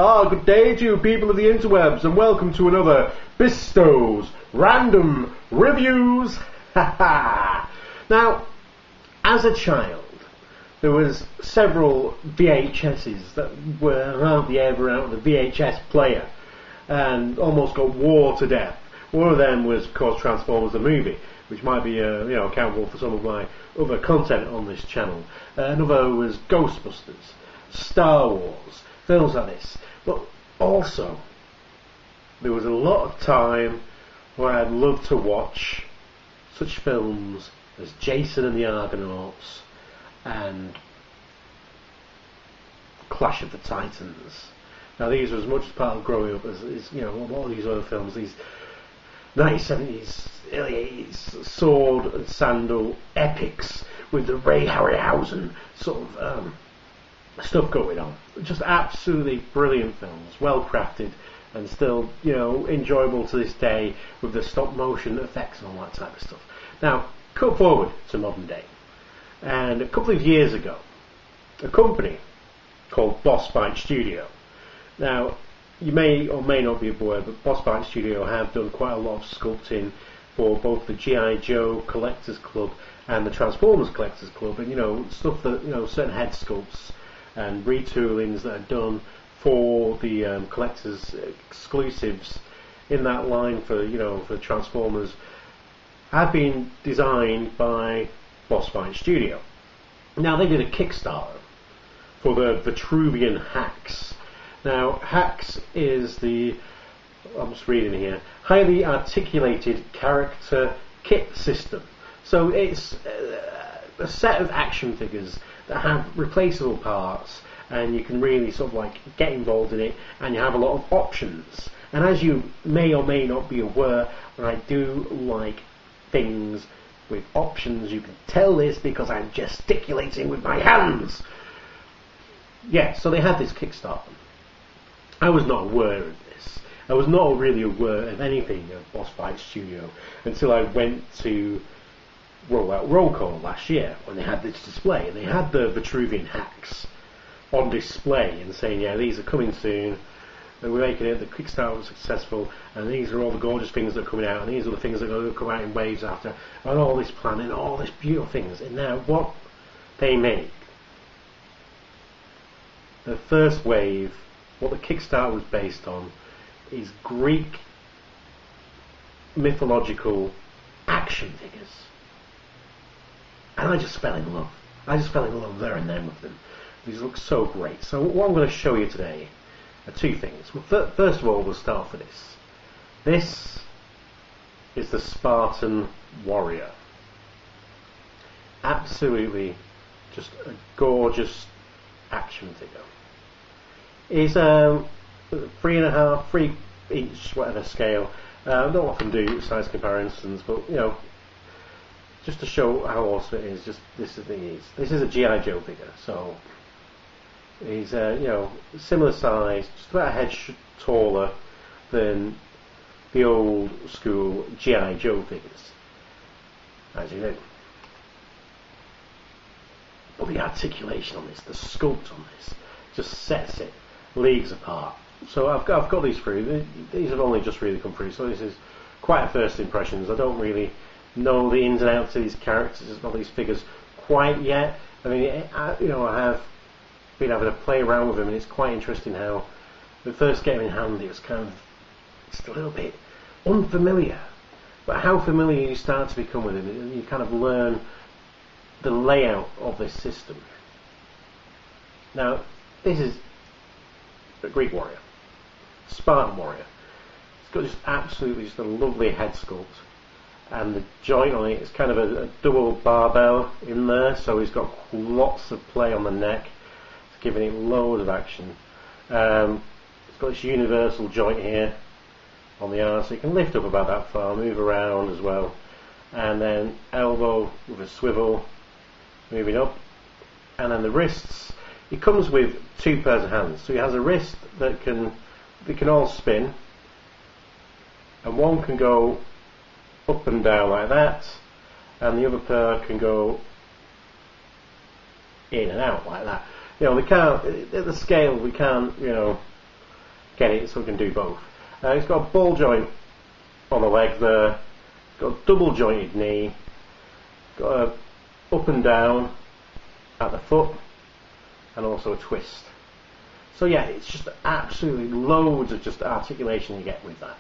Good day to you people of the interwebs, and welcome to another Bistow's Random Reviews. Now, as a child, there was several VHSs that were hardly ever out of the VHS player and almost got wore to death. One of them was, of course, Transformers the movie, which might be accountable for some of my other content on this channel. Another was Ghostbusters, Star Wars, films like this. But also, there was a lot of time where I'd love to watch such films as Jason and the Argonauts and Clash of the Titans. Now, these were as much as part of growing up as all these other films, these 1970s, early 80s sword and sandal epics with the Ray Harryhausen sort of stuff going on. Just absolutely brilliant films, well crafted and still, enjoyable to this day with the stop motion effects and all that type of stuff. Now, cut forward to modern day, and a couple of years ago, a company called Boss Fight Studio. Now, you may or may not be aware, but Boss Fight Studio have done quite a lot of sculpting for both the G.I. Joe Collectors Club and the Transformers Collectors Club, and stuff that certain head sculpts and retoolings that are done for the collectors exclusives in that line for for Transformers have been designed by Boss Fight Studio. Now, they did a Kickstarter for the Vitruvian HACKS. Now, HACKS is I'm just reading here, highly articulated character kit system. So it's a set of action figures that have replaceable parts, and you can really sort of get involved in it, and you have a lot of options. And as you may or may not be aware, I do like things with options. You can tell this because I'm gesticulating with my hands. Yeah, so they had this Kickstarter. I was not aware of this. I was not really aware of anything of Boss Fight Studio until I went to Roll Out Roll Call last year when they had this display, and they had the Vitruvian HACKS on display and saying, yeah, these are coming soon, and we're making it, the Kickstarter was successful, and these are all the gorgeous things that are coming out, and these are the things that are going to come out in waves after, and all this planning, and all these beautiful things. And now what they make, the first wave, what the Kickstarter was based on, is Greek mythological action figures. And I just fell in love. I just fell in love there and then with them. These look so great. So what I'm going to show you today are two things. Well, first of all, we'll start with this. This is the Spartan Warrior. Absolutely just a gorgeous action figure. It's 3.5, 3 each, whatever scale. I don't often do size comparisons, but just to show how awesome it is. Just this is a G.I. Joe figure, so he's similar size, just about a head taller than the old school G.I. Joe figures, as you know. But the articulation on this, the sculpt on this, just sets it leagues apart. So I've got these through. These have only just really come through, so this is quite a first impressions. I don't really know the ins and outs of these characters, of these figures quite yet. I mean, I have been having to play around with them, and it's quite interesting how the first get them in hand, it was kind of just a little bit unfamiliar, but how familiar you start to become with them, and you kind of learn the layout of this system. Now, this is a Greek warrior, Spartan Warrior. It's got just absolutely just a lovely head sculpt, and the joint on it is kind of a double barbell in there, so he's got lots of play on the neck. It's giving it loads of action. It's got this universal joint here on the arm, so you can lift up about that far, move around as well, and then elbow with a swivel, moving up, and then the wrists. It comes with 2 pairs of hands, so he has a wrist that they can all spin, and one can go up and down like that, and the other pair can go in and out like that. They can't, at the scale, we can't, get it so we can do both. It's got a ball joint on the leg there, it's got a double jointed knee, got a up and down at the foot, and also a twist. So yeah, it's just absolutely loads of just articulation you get with that,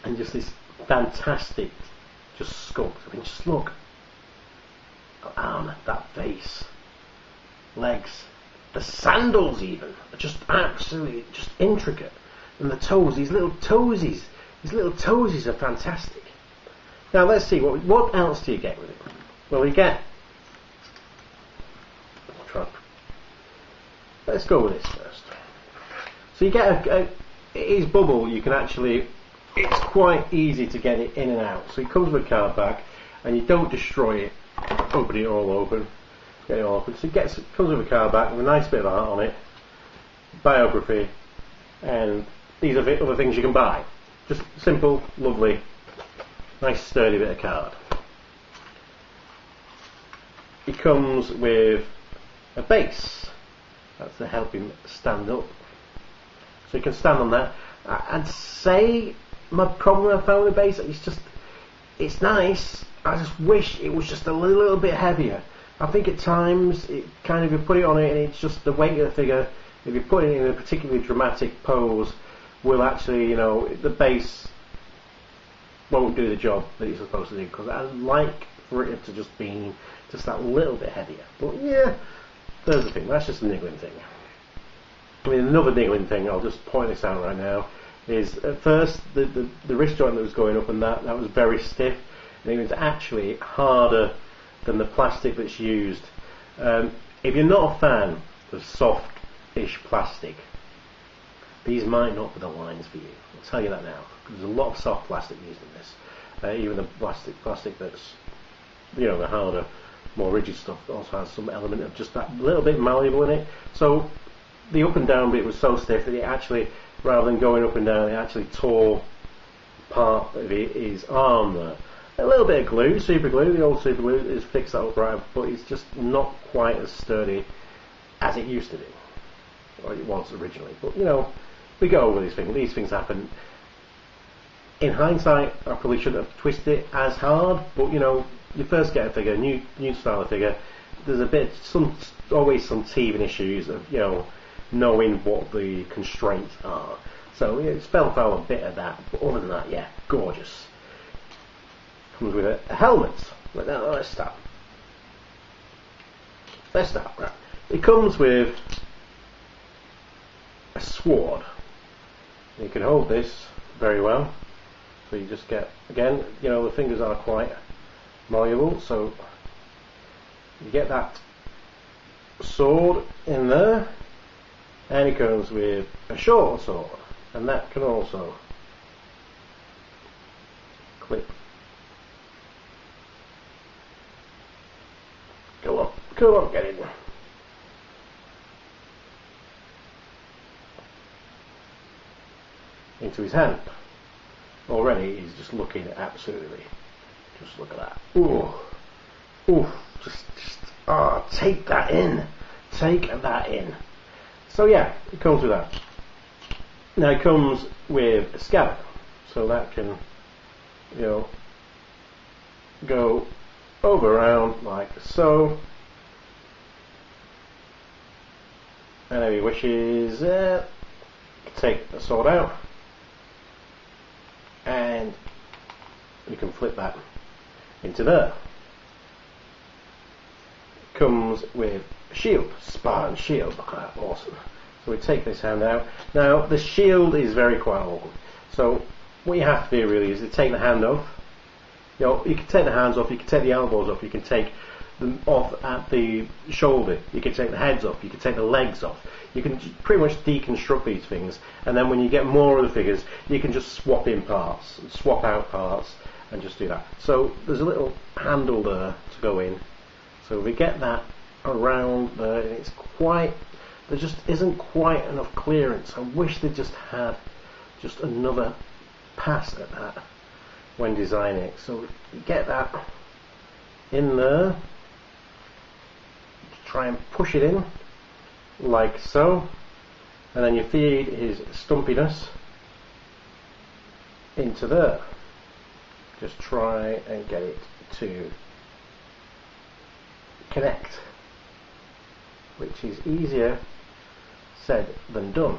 and just this fantastic just sculpt. I mean, just look, arm, that face, legs, the sandals even are just absolutely just intricate, and the toes, these little toesies are fantastic. Now let's see what else do you get with it. Well, you get, let's go with this first. So you get it is bubble. You can actually, it's quite easy to get it in and out. So it comes with a card back, and you don't destroy it, open it all open, get it all open. So it comes with a card back with a nice bit of art on it, biography, and these are other things you can buy. Just simple, lovely, nice sturdy bit of card. It comes with a base. That's to help him stand up. So you can stand on that. I'd say my problem I found with the base, it's nice. I just wish it was just a little bit heavier. I think at times it kind of, you put it on it and it's just the weight of the figure. If you put it in a particularly dramatic pose, will actually, you know, the base won't do the job that it's supposed to do, because I like for it to just be just that little bit heavier. But yeah, there's the thing. That's just a niggling thing. I mean, another niggling thing, I'll just point this out right now, is at first the wrist joint that was going up and that was very stiff, and it was actually harder than the plastic that's used. If you're not a fan of soft-ish plastic, these might not be the lines for you. I'll tell you that now. There's a lot of soft plastic used in this. Even the plastic that's, you know, the harder, more rigid stuff also has some element of just that little bit malleable in it. So the up and down bit was so stiff that it actually, rather than going up and down, it actually tore part of his arm there. A little bit of glue, super glue, the old super glue is fixed that up right, but it's just not quite as sturdy as it used to be, or it was originally. But you know, we go over these things. These things happen. In hindsight, I probably shouldn't have twisted it as hard, but you know, you first get a figure, new style of figure. There's always some teething issues of, you know, knowing what the constraints are. So it's fell foul a bit of that, but other than that, yeah, gorgeous. Comes with a helmet. Let's start. Right. It comes with a sword. You can hold this very well. So you just get, again, you know, the fingers are quite malleable, so you get that sword in there, and it comes with a short sword, and that can also clip. Come on, get in. Into his hand. Already he's just looking absolutely. Just look at that. Ooh, just take that in. Take that in. So yeah, it comes with that. Now it comes with a scabbard, so that can, you know, go over around like so. And if he wishes, take the sword out, and you can flip that into there. Comes with a shield, Spartan shield. Look at that, awesome. So we take this hand out. Now the shield is very quite awkward. So what you have to do really is to take the hand off. You know, you can take the hands off, you can take the elbows off, you can take them off at the shoulder, you can take the heads off, you can take the legs off. You can pretty much deconstruct these things, and then when you get more of the figures, you can just swap in parts, swap out parts, and just do that. So there's a little handle there to go in. So we get that around there, and it's quite, there just isn't quite enough clearance. I wish they just had just another pass at that when designing it. So you get that in there, try and push it in like so, and then you feed his stumpiness into there. Just try and get it to connect, which is easier said than done.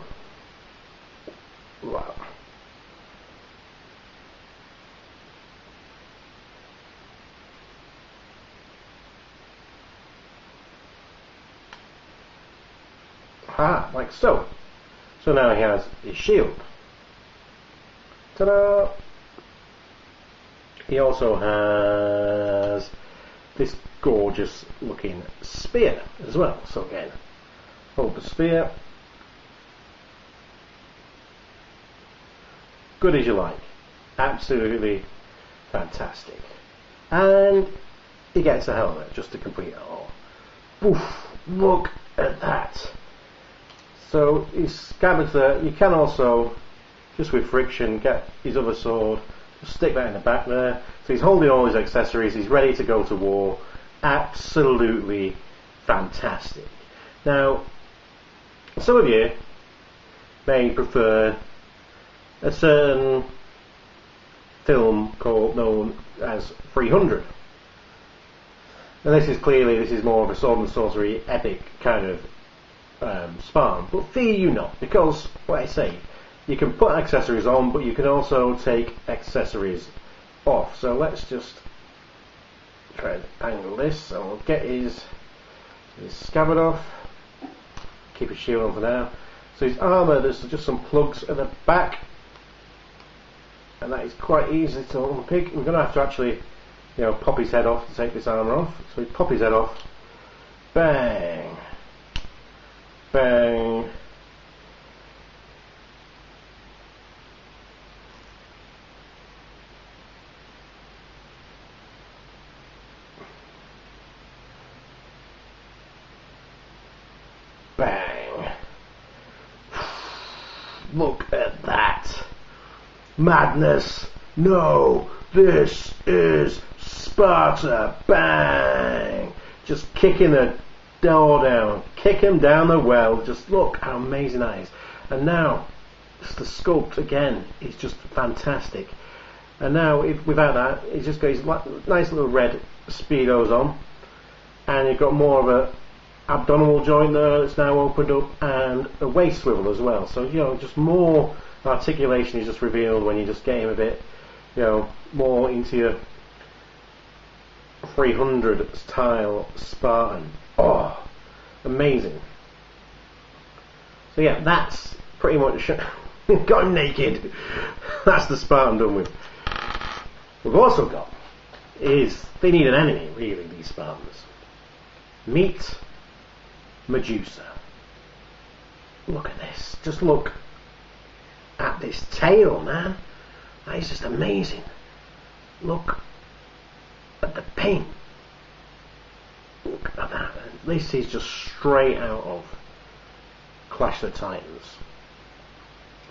Wow. Ah, like so. So now he has his shield. Ta-da! He also has this gorgeous looking spear as well. So again, hold the spear. Good as you like. Absolutely fantastic. And he gets a helmet just to complete it all. Oof, look at that. So his scabbard's there. You can also, just with friction, get his other sword, just stick that in the back there. So he's holding all his accessories, he's ready to go to war. Absolutely fantastic. Now, some of you may prefer a certain film known as 300. And this is more of a sword and sorcery epic kind of Spartan, but fear you not, because what I say, you can put accessories on, but you can also take accessories off. So let's just try to angle this. So we'll get his scabbard off, keep his shield on for now. So his armour, there's just some plugs at the back, and that is quite easy to unpick. We're going to have to actually, pop his head off to take this armour off. So we pop his head off, bang, bang, bang. Look at that. Madness. No, this is Sparta. Bang. Just kicking the door down. Kick him down the well. Just look how amazing that is. And now, just the sculpt again is just fantastic. And now, without that, he's just got his nice little red speedos on. And you've got more of a abdominal joint there that's now opened up, and a waist swivel as well. So just more articulation is just revealed when you just get him a bit, more into your 300 style Spartan. Oh, amazing. So yeah, that's pretty much got him naked. That's the Spartan done with. We've also got they need an enemy, really, these Spartans. Meet Medusa. Look at this. Just look at this tail, man. That is just amazing. Look at the paint. Look at that. This is just straight out of Clash of the Titans.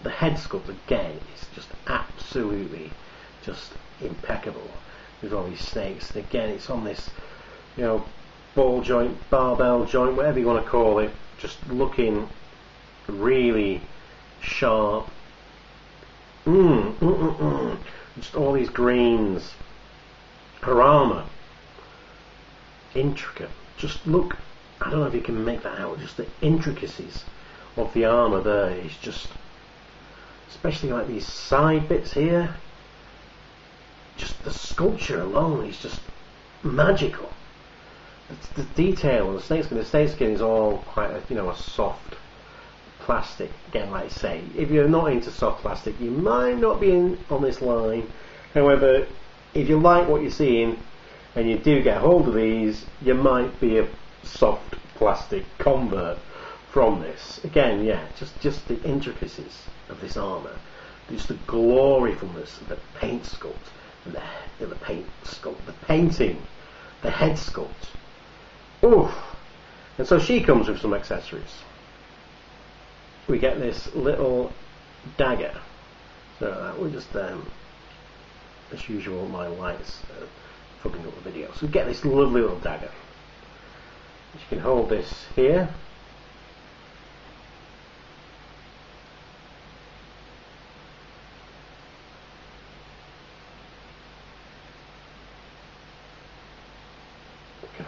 The head sculpt again is just absolutely just impeccable with all these snakes. And again, it's on this, ball joint, barbell joint, whatever you want to call it, just looking really sharp. Just all these greens. Her armour, intricate. Just look, I don't know if you can make that out, just the intricacies of the armour there is just, especially like these side bits here, just the sculpture alone is just magical. The detail on the snakeskin. The snakeskin is all quite a soft plastic. Again, like I say, if you're not into soft plastic, you might not be on this line. However, if you like what you're seeing and you do get hold of these, you might be a soft plastic convert from this. Again, yeah, just the intricacies of this armour, just the glory from this, the paint sculpt, and the paint sculpt, the painting, the head sculpt. Oof. And so she comes with some accessories. We get this little dagger. So we'll just, as usual, my lights fucking up the video. So we get this lovely little dagger. You can hold this here.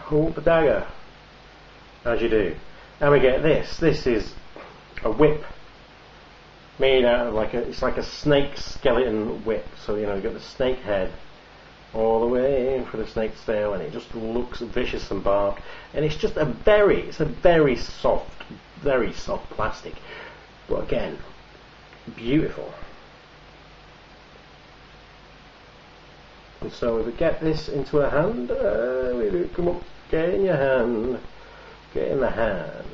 hold the dagger, as you do. And we get this. This is a whip made out of it's like a snake skeleton whip. So you got the snake head all the way in for the snake's tail, and it just looks vicious and barbed. And it's just a very soft plastic. But again, beautiful. And so if we get this into a hand, we do come up, get in your hand, get in the hand.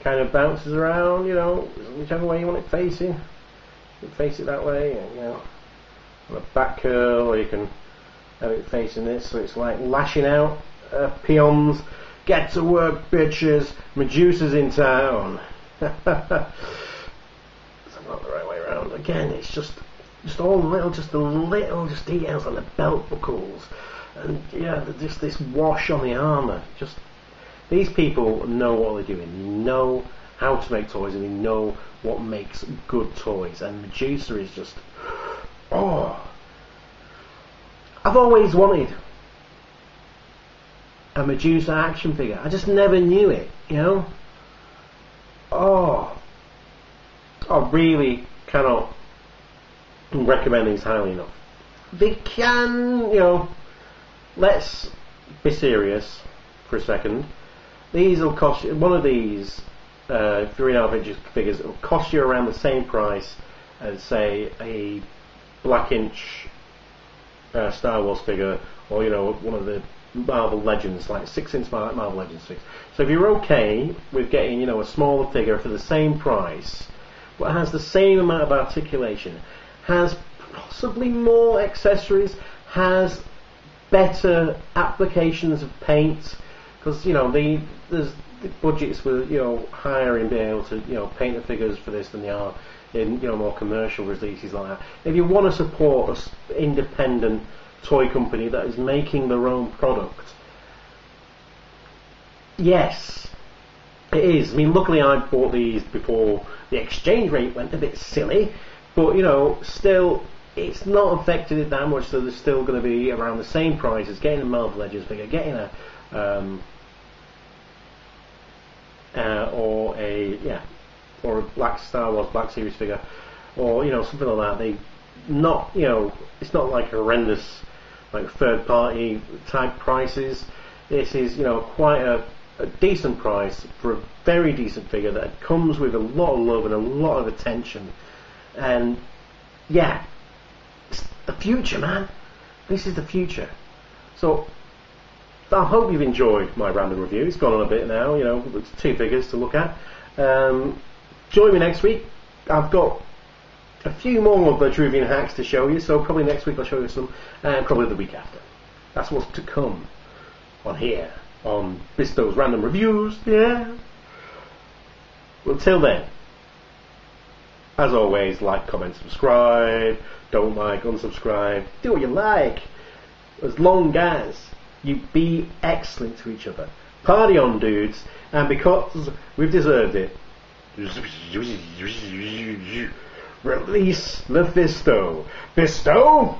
Kind of bounces around, whichever way you want it facing. You can face it that way, on a back curl, or you can have it facing this, so it's like lashing out. Peons, get to work, bitches. Medusa's in town. That's not the right way around. Again, it's just all the little details on the belt buckles, and just this wash on the armour. Just these people know what they're doing. They know how to make toys, and they know what makes good toys. And Medusa is just, I've always wanted a Medusa action figure. I just never knew it, I really cannot recommend these highly enough. They can, let's be serious for a second. These will cost you, one of these 3.5 inch figures, it will cost you around the same price as, say, a Black Inch Star Wars figure, or one of the Marvel Legends, like 6-inch Marvel Legends figures. So if you're okay with getting a smaller figure for the same price, but has the same amount of articulation, has possibly more accessories, has better applications of paint, because there's the budgets were higher in being able to paint the figures for this than they are in more commercial releases like that. If you want to support an independent toy company that is making their own product, yes, it is. I mean, luckily I bought these before the exchange rate went a bit silly, but still it's not affected it that much, so they're still going to be around the same price as getting a Marvel Legends figure, getting a or a Black Star Wars Black Series figure, or something like that. It's not like horrendous like third party type prices. This is quite a decent price for a very decent figure that comes with a lot of love and a lot of attention. And it's the future, man. This is the future. So I hope you've enjoyed my random review. It's gone on a bit now, it's 2 figures to look at. Join me next week. I've got a few more of Vitruvian HACKS to show you, so probably next week I'll show you some, and probably the week after. That's what's to come on here, on Bistow's Random Reviews, Well, till then, as always, like, comment, subscribe. Don't like, unsubscribe. Do what you like, as long as you be excellent to each other. Party on, dudes, and because we've deserved it, release Mephisto. Fisto!